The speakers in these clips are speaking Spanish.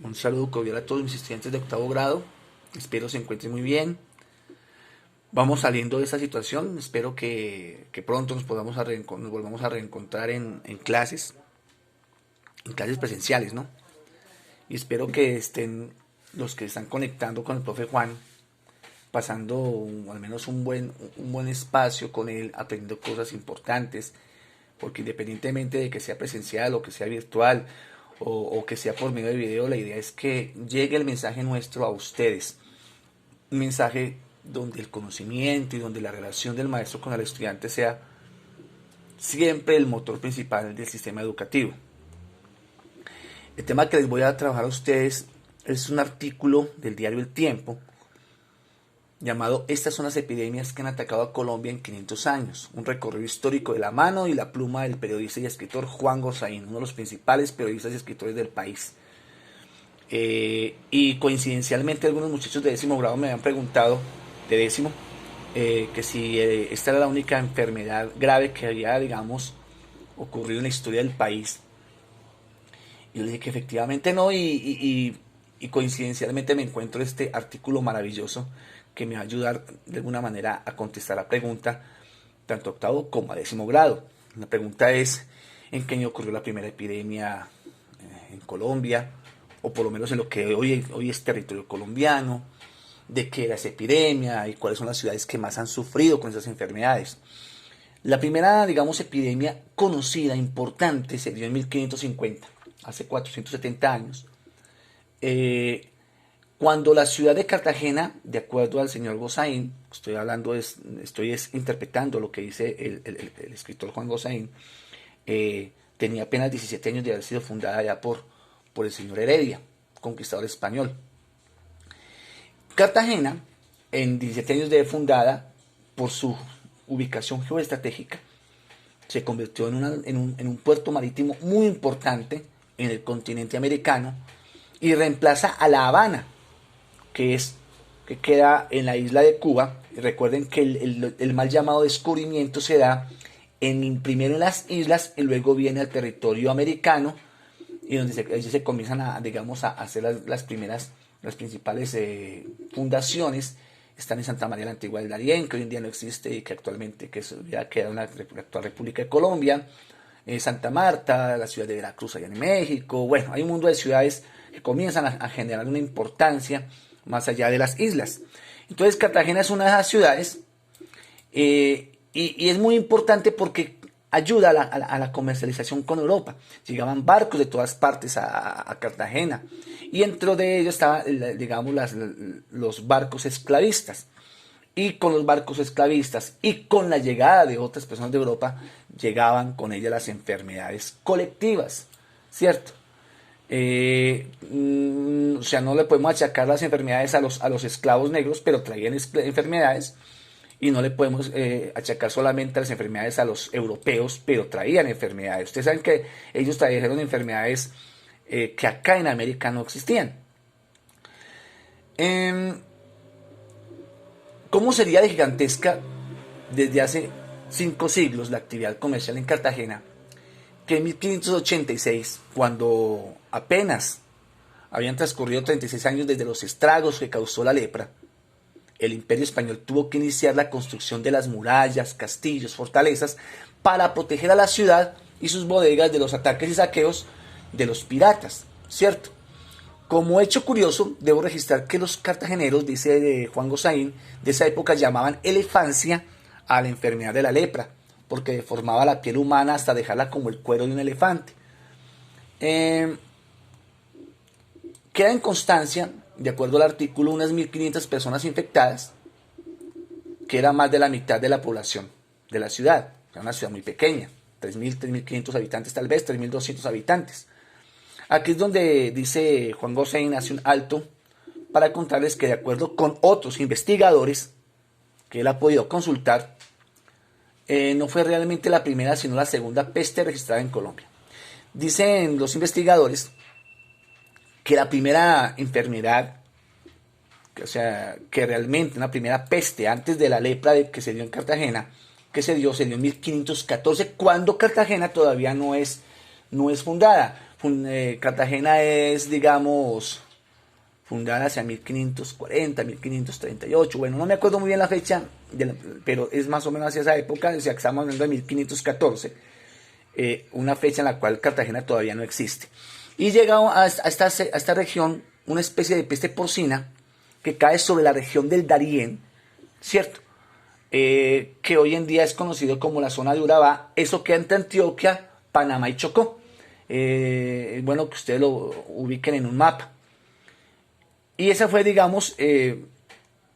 Un saludo cordial a todos mis estudiantes de octavo grado. Espero se encuentren muy bien. Vamos saliendo de esta situación. Espero que pronto nos volvamos a reencontrar en clases presenciales, ¿no? Y espero que estén los que están conectando con el profe Juan, pasando al menos un buen espacio con él, aprendiendo cosas importantes, porque independientemente de que sea presencial o que sea virtual o que sea por medio de video, la idea es que llegue el mensaje nuestro a ustedes. Un mensaje donde el conocimiento y donde la relación del maestro con el estudiante sea siempre el motor principal del sistema educativo. El tema que les voy a trabajar a ustedes es un artículo del diario El Tiempo llamado "Estas son las epidemias que han atacado a Colombia en 500 años", un recorrido histórico de la mano y la pluma del periodista y escritor Juan Gosaín, uno de los principales periodistas y escritores del país. Y coincidencialmente algunos muchachos de décimo grado me habían preguntado, de décimo, que si esta era la única enfermedad grave que había, digamos, ocurrido en la historia del país. Y yo le dije que efectivamente no, y coincidencialmente me encuentro este artículo maravilloso que me va a ayudar de alguna manera a contestar la pregunta, tanto a octavo como a décimo grado. La pregunta es: ¿en qué año ocurrió la primera epidemia en Colombia? O por lo menos en lo que hoy es territorio colombiano. ¿De qué era esa epidemia? ¿Y cuáles son las ciudades que más han sufrido con esas enfermedades? La primera, digamos, epidemia conocida, importante, se dio en 1550, hace 470 años, eh, cuando la ciudad de Cartagena, de acuerdo al señor Gosaín, estoy interpretando lo que dice el escritor Juan Gosaín, tenía apenas 17 años de haber sido fundada ya por el señor Heredia, conquistador español. Cartagena, en 17 años de fundada, por su ubicación geoestratégica, se convirtió en un puerto marítimo muy importante en el continente americano y reemplaza a La Habana, que queda en la isla de Cuba. Y recuerden que el mal llamado descubrimiento se da primero en las islas y luego viene al territorio americano, y donde se comienzan digamos, a hacer las principales fundaciones. Están en Santa María la Antigua del Darién, que hoy en día no existe y que actualmente ya queda en la actual República de Colombia. Santa Marta, la ciudad de Veracruz allá en México. Bueno, hay un mundo de ciudades que comienzan a generar una importancia más allá de las islas. Entonces Cartagena es una de esas ciudades, y es muy importante porque ayuda a la comercialización con Europa. Llegaban barcos de todas partes a Cartagena, y dentro de ellos estaban, digamos, los barcos esclavistas. Y con los barcos esclavistas y con la llegada de otras personas de Europa, llegaban con ellas las enfermedades colectivas, ¿cierto? O sea, no le podemos achacar las enfermedades a los esclavos negros, pero traían enfermedades. Y no le podemos achacar solamente las enfermedades a los europeos, pero traían enfermedades. Ustedes saben que ellos trajeron enfermedades que acá en América no existían. ¿Cómo sería de gigantesca desde hace 5 siglos la actividad comercial en Cartagena, que en 1586, cuando apenas habían transcurrido 36 años desde los estragos que causó la lepra, el Imperio Español tuvo que iniciar la construcción de las murallas, castillos, fortalezas, para proteger a la ciudad y sus bodegas de los ataques y saqueos de los piratas, ¿cierto? Como hecho curioso, debo registrar que los cartageneros, dice Juan Gosaín, de esa época llamaban elefancia a la enfermedad de la lepra, porque deformaba la piel humana hasta dejarla como el cuero de un elefante. Queda en constancia, de acuerdo al artículo, unas 1.500 personas infectadas, que era más de la mitad de la población de la ciudad. Era una ciudad muy pequeña, 3.000, 3.500 habitantes, tal vez 3.200 habitantes. Aquí es donde dice Juan Gosaín, hace un alto para contarles que, de acuerdo con otros investigadores que él ha podido consultar, no fue realmente la primera, sino la segunda peste registrada en Colombia. Dicen los investigadores que la primera enfermedad, o sea, que realmente una primera peste antes de la lepra que se dio en Cartagena, se dio en 1514, cuando Cartagena todavía no es fundada. Cartagena es, digamos, fundada hacia 1540, 1538. Bueno, no me acuerdo muy bien la fecha, pero es más o menos hacia esa época, o sea, que estamos hablando de 1514, una fecha en la cual Cartagena todavía no existe. Y llega a esta región una especie de peste porcina que cae sobre la región del Darién, ¿cierto? Que hoy en día es conocido como la zona de Urabá. Eso queda entre Antioquia, Panamá y Chocó. Es bueno que ustedes lo ubiquen en un mapa. Y esa fue, digamos,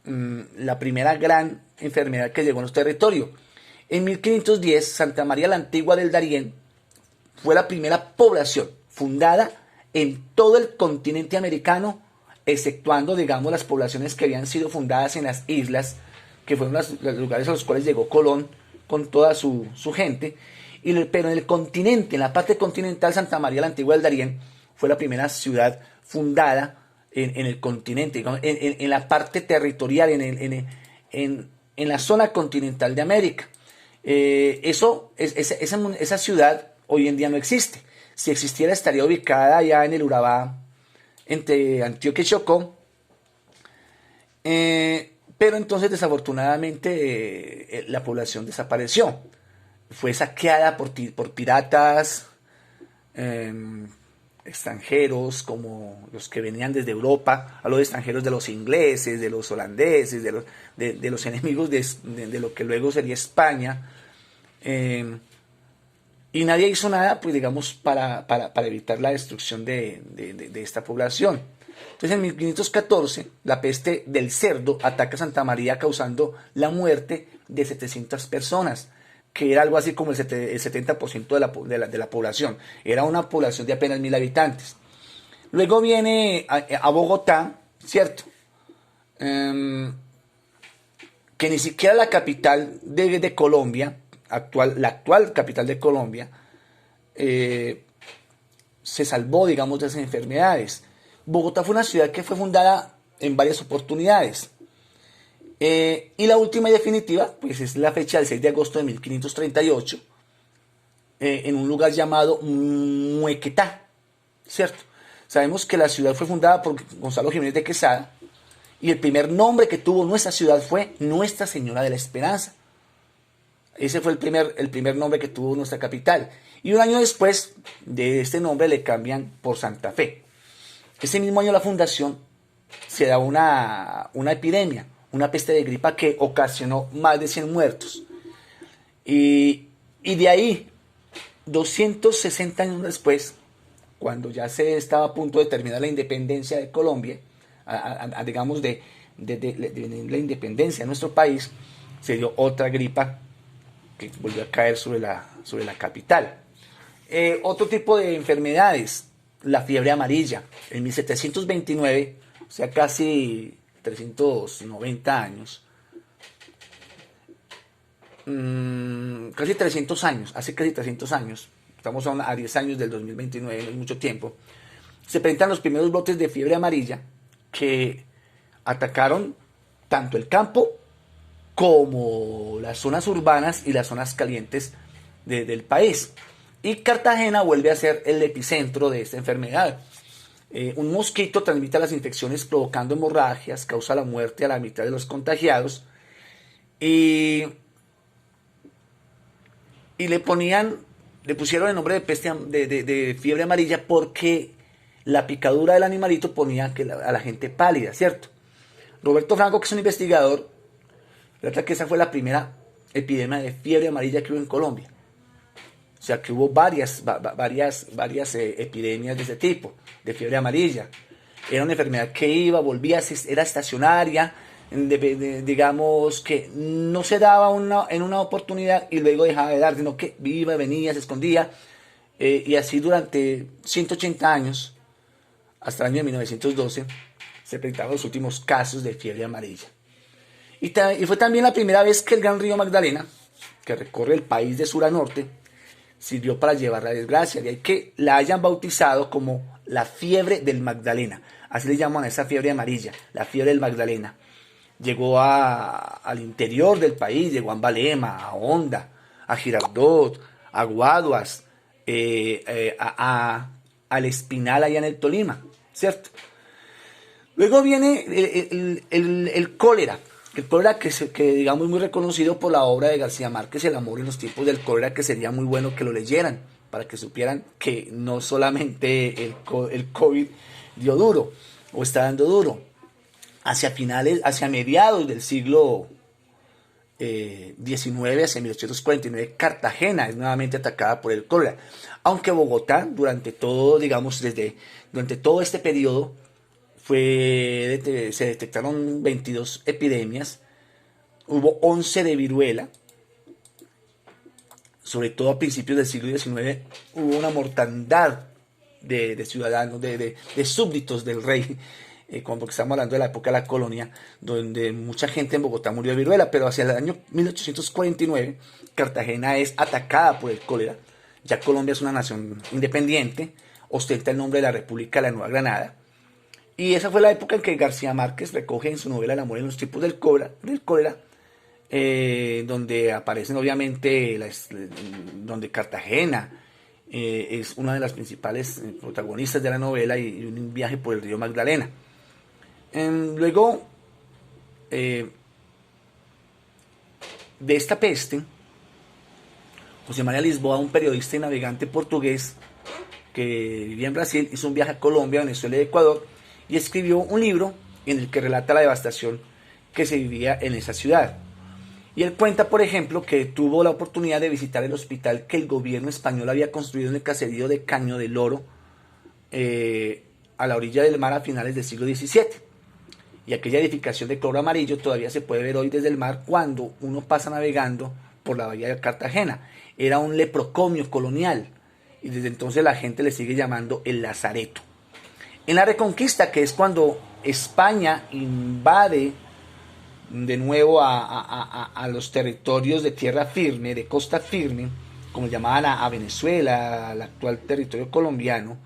la primera gran enfermedad que llegó a nuestro territorio. En 1510, Santa María la Antigua del Darién fue la primera población fundada en todo el continente americano, exceptuando, digamos, las poblaciones que habían sido fundadas en las islas, que fueron los lugares a los cuales llegó Colón con toda su gente. Pero en el continente, en la parte continental, Santa María la Antigua del Darién fue la primera ciudad fundada en el continente, en la parte territorial, en la zona continental de América. Esa ciudad hoy en día no existe. Si existiera, estaría ubicada ya en el Urabá, entre Antioquia y Chocó. Pero entonces, desafortunadamente, la población desapareció. Fue saqueada por piratas extranjeros, como los que venían desde Europa, a los extranjeros de los ingleses, de los holandeses, de los enemigos de lo que luego sería España. Y nadie hizo nada, pues digamos, para evitar la destrucción de esta población. Entonces, en 1514, la peste del cerdo ataca a Santa María, causando la muerte de 700 personas, que era algo así como el 70% de la población. Era una población de apenas 1000 habitantes. Luego viene a Bogotá, ¿cierto? Que ni siquiera la capital de Colombia, la actual capital de Colombia, se salvó, digamos, de esas enfermedades. Bogotá fue una ciudad que fue fundada en varias oportunidades. Y la última y definitiva, pues es la fecha del 6 de agosto de 1538, en un lugar llamado Muequetá, ¿cierto? Sabemos que la ciudad fue fundada por Gonzalo Jiménez de Quesada, y el primer nombre que tuvo nuestra ciudad fue Nuestra Señora de la Esperanza. Ese fue el primer nombre que tuvo nuestra capital. Y un año después de este nombre le cambian por Santa Fe. Ese mismo año de la fundación se da una epidemia, una peste de gripa que ocasionó más de 100 muertos. Y de ahí, 260 años después, cuando ya se estaba a punto de terminar la independencia de Colombia, digamos de la independencia de nuestro país, se dio otra gripa que volvió a caer sobre la capital. Otro tipo de enfermedades, la fiebre amarilla. En 1729, o sea, casi 390 años, casi 300 años, hace casi 300 años, estamos a 10 años del 2029, no es mucho tiempo, se presentan los primeros brotes de fiebre amarilla que atacaron tanto el campo como las zonas urbanas y las zonas calientes del país. Y Cartagena vuelve a ser el epicentro de esta enfermedad. Un mosquito transmite las infecciones provocando hemorragias, causa la muerte a la mitad de los contagiados, y le pusieron el nombre de peste de fiebre amarilla porque la picadura del animalito ponía a la gente pálida, ¿cierto? Roberto Franco, que es un investigador, trata que esa fue la primera epidemia de fiebre amarilla que hubo en Colombia. O sea, que hubo varias epidemias de ese tipo, de fiebre amarilla. Era una enfermedad que iba, volvía, era estacionaria, digamos que no se daba en una oportunidad y luego dejaba de dar, sino que iba, venía, se escondía, y así durante 180 años, hasta el año de 1912, se presentaban los últimos casos de fiebre amarilla. Y fue también la primera vez que el gran río Magdalena, que recorre el país de sur a norte, sirvió para llevar la desgracia, de ahí que la hayan bautizado como la fiebre del Magdalena. Así le llaman a esa fiebre amarilla, la fiebre del Magdalena. Llegó al interior del país, llegó a Ambalema, a Honda, a Girardot, a Guaduas, a al Espinal allá en el Tolima, ¿cierto? Luego viene el cólera. El cólera que digamos muy reconocido por la obra de García Márquez, El amor en los tiempos del cólera, que sería muy bueno que lo leyeran, para que supieran que no solamente el COVID dio duro, o está dando duro. Hacia mediados del siglo XIX, hacia 1849, Cartagena es nuevamente atacada por el cólera. Aunque Bogotá, durante todo, digamos, durante todo este periodo, se detectaron 22 epidemias, hubo 11 de viruela, sobre todo a principios del siglo XIX, hubo una mortandad de ciudadanos, de súbditos del rey, porque estamos hablando de la época de la colonia, donde mucha gente en Bogotá murió de viruela, pero hacia el año 1849, Cartagena es atacada por el cólera. Ya Colombia es una nación independiente, ostenta el nombre de la República de la Nueva Granada, y esa fue la época en que García Márquez recoge en su novela El amor en los tiempos del cólera, donde aparecen obviamente, donde Cartagena es una de las principales protagonistas de la novela, y un viaje por el río Magdalena. Luego de esta peste, José María Lisboa, un periodista y navegante portugués que vivía en Brasil, hizo un viaje a Colombia, Venezuela y Ecuador, y escribió un libro en el que relata la devastación que se vivía en esa ciudad. Y él cuenta, por ejemplo, que tuvo la oportunidad de visitar el hospital que el gobierno español había construido en el caserío de Caño del Oro, a la orilla del mar, a finales del siglo XVII. Y aquella edificación de color amarillo todavía se puede ver hoy desde el mar cuando uno pasa navegando por la bahía de Cartagena. Era un leprocomio colonial, y desde entonces la gente le sigue llamando el Lazareto. En la Reconquista, que es cuando España invade de nuevo a los territorios de tierra firme, de costa firme, como llamaban a Venezuela, al actual territorio colombiano,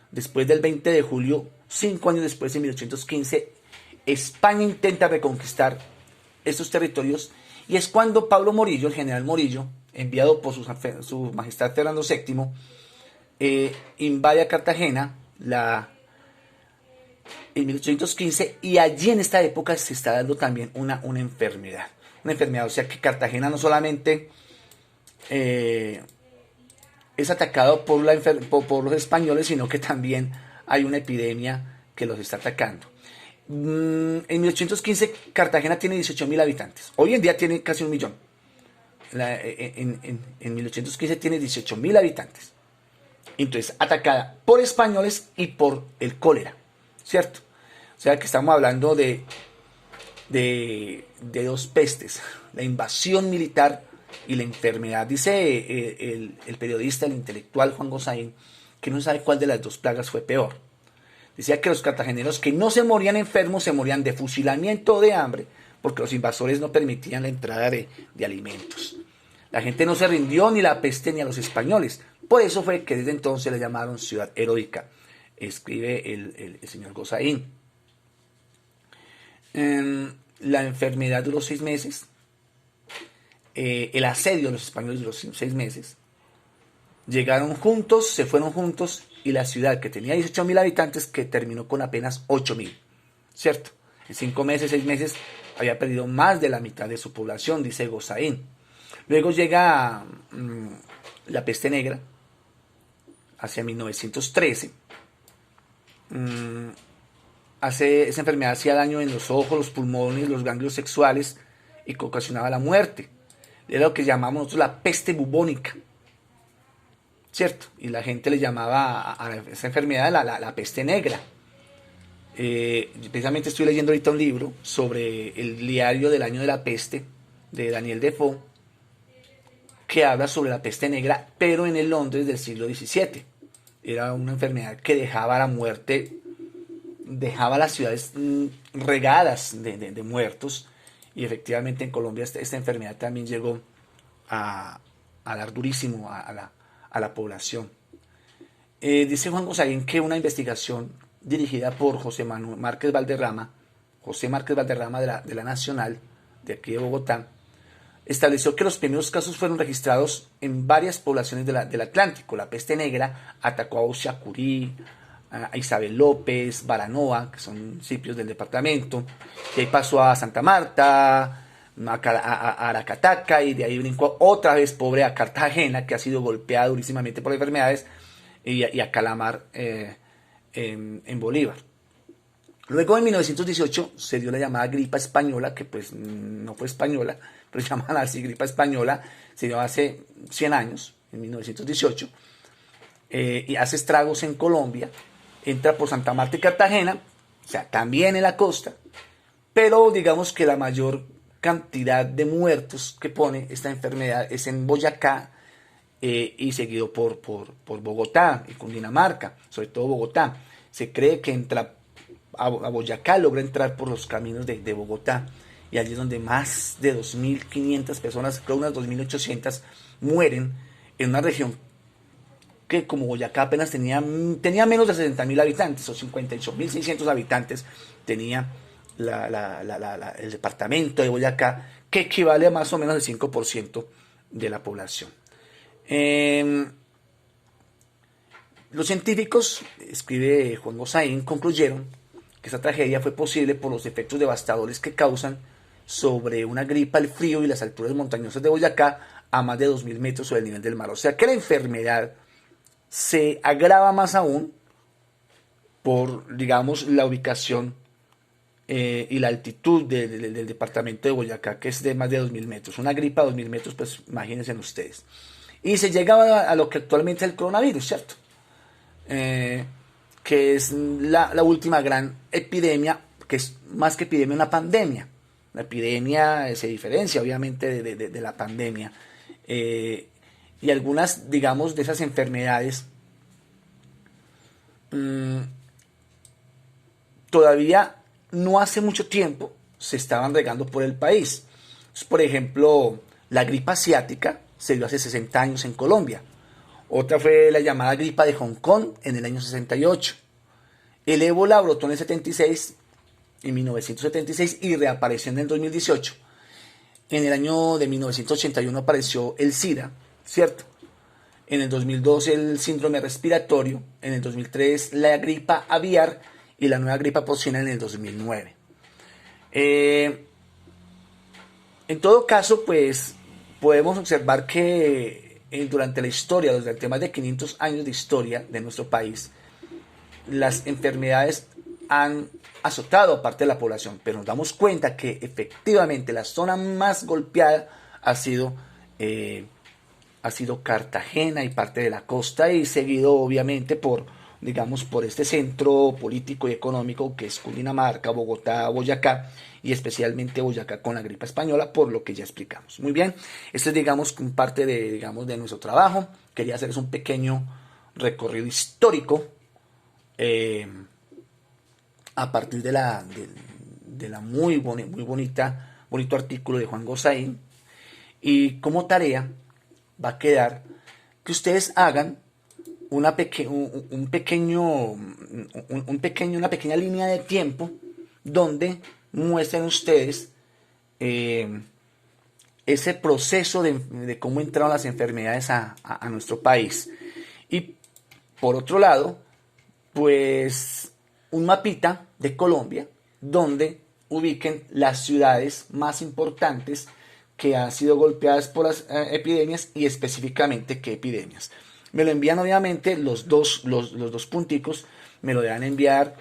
después del 20 de julio, 5 años después, en 1815, España intenta reconquistar estos territorios, y es cuando Pablo Morillo, el general Morillo, enviado por su majestad Fernando VII, invade a Cartagena en 1815, y allí en esta época se está dando también una enfermedad. Una enfermedad, o sea que Cartagena no solamente es atacado por los españoles, sino que también hay una epidemia que los está atacando. En 1815 Cartagena tiene 18.000 habitantes. Hoy en día tiene casi 1.000.000. En 1815 tiene 18.000 habitantes. Entonces, atacada por españoles y por el cólera, ¿cierto? O sea que estamos hablando de dos pestes, la invasión militar y la enfermedad. Dice el periodista, el intelectual Juan Gosaín, que no sabe cuál de las dos plagas fue peor. Decía que los cartageneros, que no se morían enfermos, se morían de fusilamiento o de hambre, porque los invasores no permitían la entrada de alimentos. La gente no se rindió ni a la peste ni a los españoles. Por eso fue que desde entonces le llamaron ciudad heroica, escribe el señor Gosaín. La enfermedad duró 6 meses. El asedio de los españoles duró 6 meses. Llegaron juntos, se fueron juntos, y la ciudad, que tenía 18.000 habitantes, que terminó con apenas 8.000, ¿cierto? En 5 meses, 6 meses, había perdido más de la mitad de su población, dice Gosaín. Luego llega la peste negra, hacia 1913. Esa enfermedad hacía daño en los ojos, los pulmones, los ganglios sexuales, y que ocasionaba la muerte. Era lo que llamamos nosotros la peste bubónica, ¿cierto? Y la gente le llamaba a esa enfermedad la peste negra. Precisamente estoy leyendo ahorita un libro sobre el diario del año de la peste de Daniel Defoe, que habla sobre la peste negra, pero en el Londres del siglo XVII. Era una enfermedad que dejaba la muerte, dejaba las ciudades regadas de muertos, y efectivamente en Colombia esta enfermedad también llegó a dar durísimo a la población. Dice Juan Gosaín que una investigación dirigida por José Márquez Valderrama de la Nacional, de aquí de Bogotá, estableció que los primeros casos fueron registrados en varias poblaciones del Atlántico. La peste negra atacó a Usiacurí, a Isabel López, Baranoa, que son municipios del departamento, de ahí pasó a Santa Marta, a Aracataca, y de ahí brincó otra vez, pobre, a Cartagena, que ha sido golpeada durísimamente por enfermedades, y a Calamar, en Bolívar. Luego en 1918 se dio la llamada gripa española, que pues no fue española, pero se llamaban así, gripa española, se dio hace 100 años, en 1918, y hace estragos en Colombia, entra por Santa Marta y Cartagena, o sea, también en la costa, pero digamos que la mayor cantidad de muertos que pone esta enfermedad es en Boyacá, y seguido por Bogotá y Cundinamarca, sobre todo Bogotá. Se cree que entra a Boyacá, logra entrar por los caminos de Bogotá, y allí es donde más de 2.500 personas, creo unas 2.800, mueren en una región que como Boyacá apenas tenía menos de 60.000 habitantes, o 58.600 habitantes tenía el departamento de Boyacá, que equivale a más o menos el 5% de la población. Los científicos, escribe Juan Gosaín, concluyeron que esta tragedia fue posible por los efectos devastadores que causan sobre una gripa el frío y las alturas montañosas de Boyacá a más de 2.000 metros sobre el nivel del mar. O sea que la enfermedad se agrava más aún por, digamos, la ubicación, y la altitud del departamento de Boyacá, que es de más de 2.000 metros. Una gripa a 2.000 metros, pues imagínense ustedes. Y se llega a lo que actualmente es el coronavirus, ¿cierto? Que es la última gran epidemia, que es más que epidemia, una pandemia. La epidemia se diferencia obviamente de la pandemia. Y algunas, digamos, de esas enfermedades todavía no hace mucho tiempo se estaban regando por el país. Entonces, por ejemplo, la gripa asiática se dio hace 60 años en Colombia. Otra fue la llamada gripa de Hong Kong en el año 68. El ébola brotó en el 76, en 1976, y reapareció en el 2018. En el año de 1981 apareció el SIDA, ¿cierto? En el 2002 el síndrome respiratorio, en el 2003 la gripa aviar y la nueva gripa porcina en el 2009. En todo caso, pues podemos observar que durante la historia, durante más de 500 años de historia de nuestro país, las enfermedades han azotado a parte de la población, pero nos damos cuenta que efectivamente la zona más golpeada ha sido Cartagena y parte de la costa, y seguido obviamente por, digamos, por este centro político y económico que es Cundinamarca, Bogotá, Boyacá, y especialmente Boyacá con la gripa española, por lo que ya explicamos. Muy bien, esto es, digamos, parte de nuestro trabajo. Quería hacerles un pequeño recorrido histórico, a partir de la muy bonito artículo de Juan Gosaín, y como tarea va a quedar que ustedes hagan una pequeña línea de tiempo donde muestren ustedes ese proceso de cómo entraron las enfermedades a nuestro país. Y por otro lado, pues un mapita de Colombia donde ubiquen las ciudades más importantes que han sido golpeadas por las epidemias, y específicamente qué epidemias. Me lo envían obviamente los dos punticos, me lo dejan enviar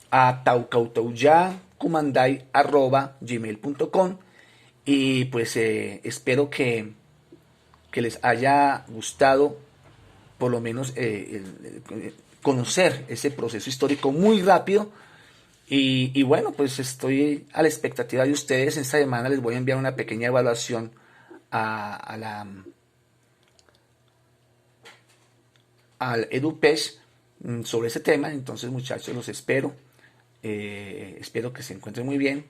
a taucautauyacumanday@gmail.com, y pues espero que les haya gustado por lo menos conocer ese proceso histórico muy rápido. Y bueno, pues estoy a la expectativa de ustedes. Esta semana les voy a enviar una pequeña evaluación al EduPES sobre ese tema. Entonces, muchachos, los espero. Espero que se encuentren muy bien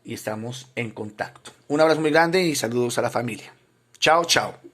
y estamos en contacto. Un abrazo muy grande y saludos a la familia. Chao, chao.